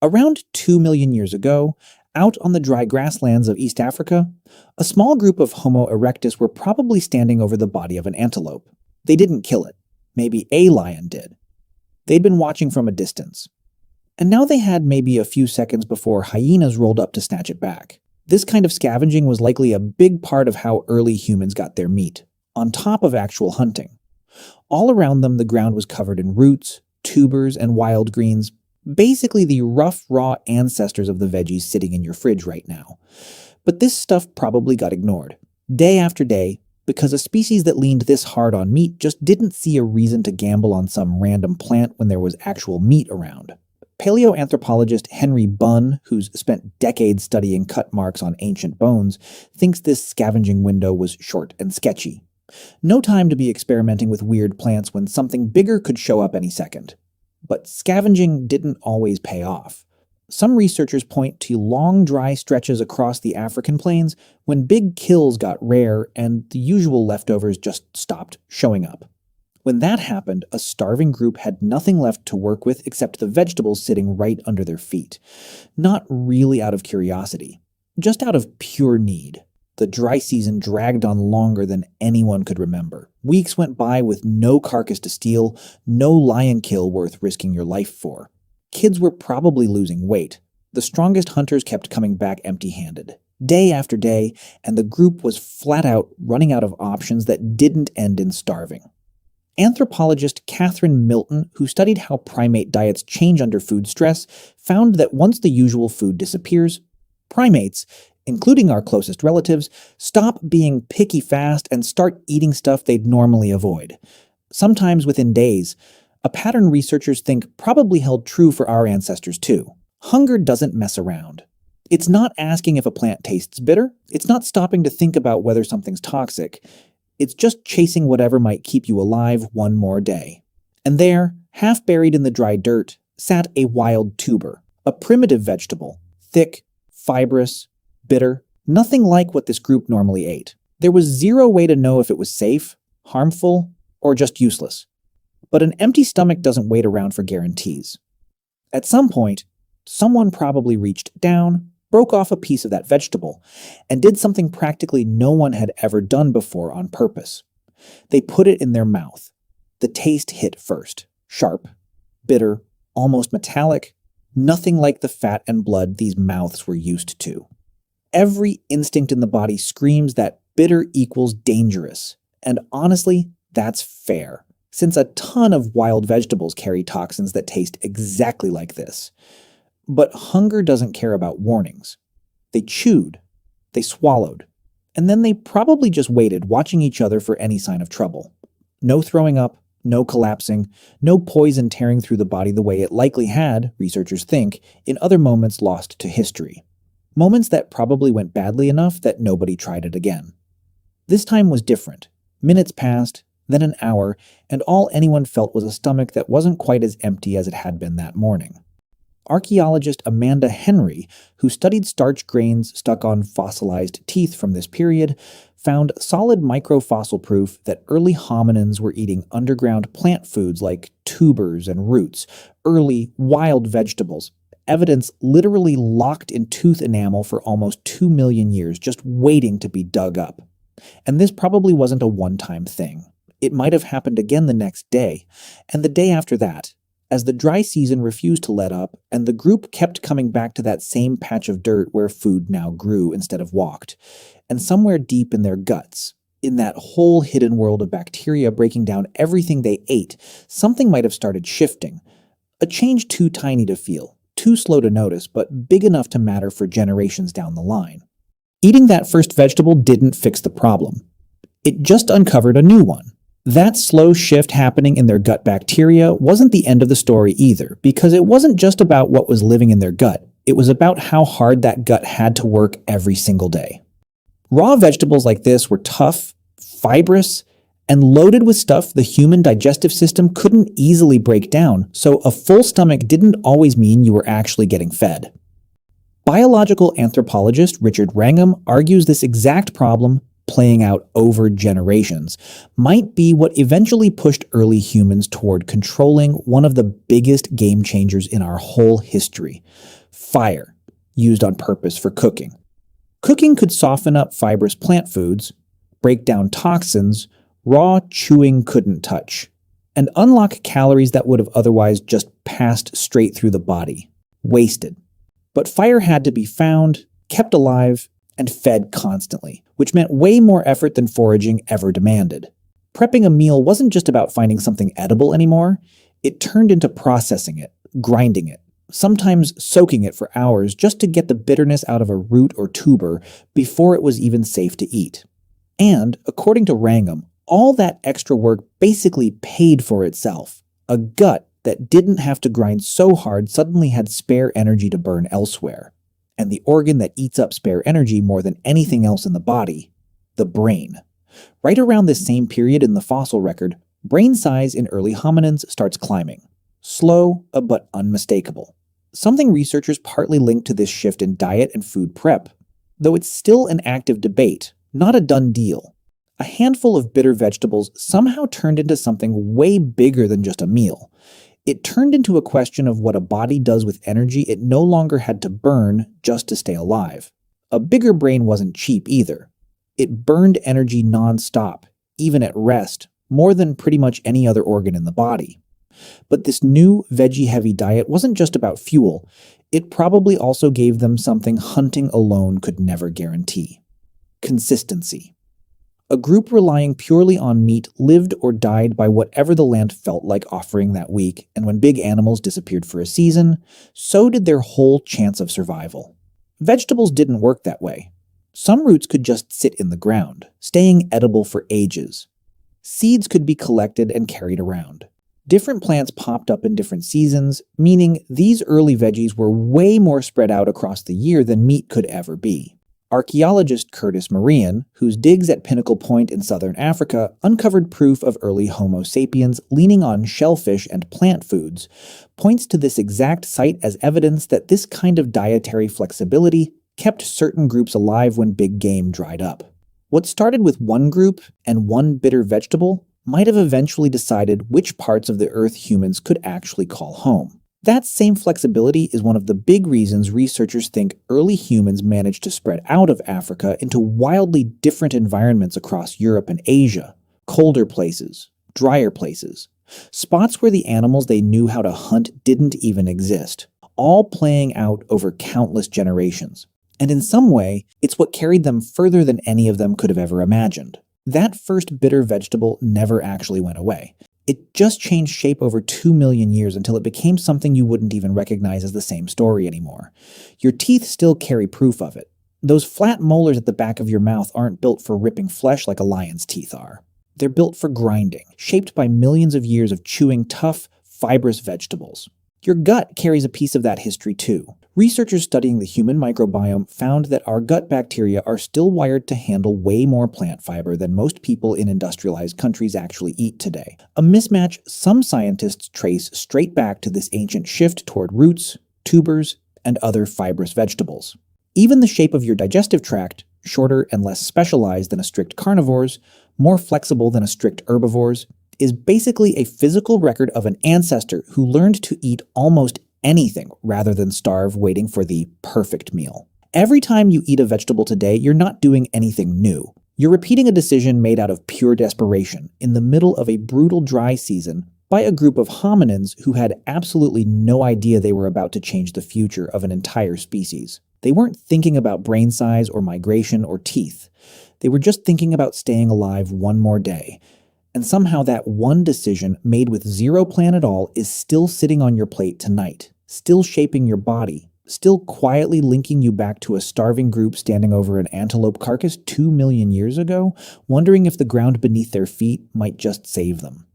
Around 2 million years ago, out on the dry grasslands of East Africa, a small group of Homo erectus were probably standing over the body of an antelope. They didn't kill it. Maybe a lion did. They'd been watching from a distance. And now they had maybe a few seconds before hyenas rolled up to snatch it back. This kind of scavenging was likely a big part of how early humans got their meat, on top of actual hunting. All around them, the ground was covered in roots, tubers, and wild greens, basically the rough, raw ancestors of the veggies sitting in your fridge right now. But this stuff probably got ignored, day after day, because a species that leaned this hard on meat just didn't see a reason to gamble on some random plant when there was actual meat around. Paleoanthropologist Henry Bunn, who's spent decades studying cut marks on ancient bones, thinks this scavenging window was short and sketchy. No time to be experimenting with weird plants when something bigger could show up any second. But scavenging didn't always pay off. Some researchers point to long, dry stretches across the African plains when big kills got rare and the usual leftovers just stopped showing up. When that happened, a starving group had nothing left to work with except the vegetables sitting right under their feet. Not really out of curiosity, just out of pure need. The dry season dragged on longer than anyone could remember. Weeks went by with no carcass to steal, no lion kill worth risking your life for. Kids were probably losing weight. The strongest hunters kept coming back empty-handed, day after day, and the group was flat out running out of options that didn't end in starving. Anthropologist Catherine Milton, who studied how primate diets change under food stress, found that once the usual food disappears, primates, including our closest relatives, stop being picky fast and start eating stuff they'd normally avoid. Sometimes within days, a pattern researchers think probably held true for our ancestors too. Hunger doesn't mess around. It's not asking if a plant tastes bitter. It's not stopping to think about whether something's toxic. It's just chasing whatever might keep you alive one more day. And there, half buried in the dry dirt, sat a wild tuber, a primitive vegetable, thick, fibrous, bitter, nothing like what this group normally ate. There was zero way to know if it was safe, harmful, or just useless. But an empty stomach doesn't wait around for guarantees. At some point, someone probably reached down, broke off a piece of that vegetable, and did something practically no one had ever done before on purpose. They put it in their mouth. The taste hit first. Sharp, bitter, almost metallic, nothing like the fat and blood these mouths were used to. Every instinct in the body screams that bitter equals dangerous. And honestly, that's fair, since a ton of wild vegetables carry toxins that taste exactly like this. But hunger doesn't care about warnings. They chewed, they swallowed, and then they probably just waited, watching each other for any sign of trouble. No throwing up, no collapsing, no poison tearing through the body the way it likely had, researchers think, in other moments lost to history. Moments that probably went badly enough that nobody tried it again. This time was different. Minutes passed, then an hour, and all anyone felt was a stomach that wasn't quite as empty as it had been that morning. Archaeologist Amanda Henry, who studied starch grains stuck on fossilized teeth from this period, found solid microfossil proof that early hominins were eating underground plant foods like tubers and roots, early wild vegetables, evidence literally locked in tooth enamel for almost 2 million years, just waiting to be dug up. And this probably wasn't a one-time thing. It might have happened again the next day, and the day after that, as the dry season refused to let up, and the group kept coming back to that same patch of dirt where food now grew instead of walked, and somewhere deep in their guts, in that whole hidden world of bacteria breaking down everything they ate, something might have started shifting. A change too tiny to feel, too slow to notice, but big enough to matter for generations down the line. Eating that first vegetable didn't fix the problem. It just uncovered a new one. That slow shift happening in their gut bacteria wasn't the end of the story either, because it wasn't just about what was living in their gut. It was about how hard that gut had to work every single day. Raw vegetables like this were tough, fibrous, and loaded with stuff the human digestive system couldn't easily break down, so a full stomach didn't always mean you were actually getting fed. Biological anthropologist Richard Wrangham argues this exact problem playing out over generations, might be what eventually pushed early humans toward controlling one of the biggest game changers in our whole history: fire, used on purpose for cooking. Cooking could soften up fibrous plant foods, break down toxins raw chewing couldn't touch, and unlock calories that would have otherwise just passed straight through the body, wasted. But fire had to be found, kept alive, and fed constantly, which meant way more effort than foraging ever demanded. Prepping a meal wasn't just about finding something edible anymore, it turned into processing it, grinding it, sometimes soaking it for hours just to get the bitterness out of a root or tuber before it was even safe to eat. And, according to Wrangham, all that extra work basically paid for itself. A gut that didn't have to grind so hard suddenly had spare energy to burn elsewhere. And the organ that eats up spare energy more than anything else in the body, the brain. Right around this same period in the fossil record, brain size in early hominins starts climbing. Slow, but unmistakable. Something researchers partly link to this shift in diet and food prep, though it's still an active debate, not a done deal. A handful of bitter vegetables somehow turned into something way bigger than just a meal. It turned into a question of what a body does with energy it no longer had to burn just to stay alive. A bigger brain wasn't cheap either. It burned energy non-stop, even at rest, more than pretty much any other organ in the body. But this new veggie-heavy diet wasn't just about fuel. It probably also gave them something hunting alone could never guarantee: consistency. A group relying purely on meat lived or died by whatever the land felt like offering that week, and when big animals disappeared for a season, so did their whole chance of survival. Vegetables didn't work that way. Some roots could just sit in the ground, staying edible for ages. Seeds could be collected and carried around. Different plants popped up in different seasons, meaning these early veggies were way more spread out across the year than meat could ever be. Archaeologist Curtis Marian, whose digs at Pinnacle Point in southern Africa uncovered proof of early Homo sapiens leaning on shellfish and plant foods, points to this exact site as evidence that this kind of dietary flexibility kept certain groups alive when big game dried up. What started with one group and one bitter vegetable might have eventually decided which parts of the Earth humans could actually call home. That same flexibility is one of the big reasons researchers think early humans managed to spread out of Africa into wildly different environments across Europe and Asia, colder places, drier places, spots where the animals they knew how to hunt didn't even exist, all playing out over countless generations. And in some way, it's what carried them further than any of them could have ever imagined. That first bitter vegetable never actually went away. It just changed shape over 2 million years until it became something you wouldn't even recognize as the same story anymore. Your teeth still carry proof of it. Those flat molars at the back of your mouth aren't built for ripping flesh like a lion's teeth are. They're built for grinding, shaped by millions of years of chewing tough, fibrous vegetables. Your gut carries a piece of that history too. Researchers studying the human microbiome found that our gut bacteria are still wired to handle way more plant fiber than most people in industrialized countries actually eat today. A mismatch some scientists trace straight back to this ancient shift toward roots, tubers, and other fibrous vegetables. Even the shape of your digestive tract, shorter and less specialized than a strict carnivore's, more flexible than a strict herbivore's, is basically a physical record of an ancestor who learned to eat almost anything rather than starve waiting for the perfect meal. Every time you eat a vegetable today, you're not doing anything new. You're repeating a decision made out of pure desperation in the middle of a brutal dry season by a group of hominins who had absolutely no idea they were about to change the future of an entire species. They weren't thinking about brain size or migration or teeth. They were just thinking about staying alive one more day. And somehow that one decision made with zero plan at all is still sitting on your plate tonight, still shaping your body, still quietly linking you back to a starving group standing over an antelope carcass 2 million years ago, wondering if the ground beneath their feet might just save them.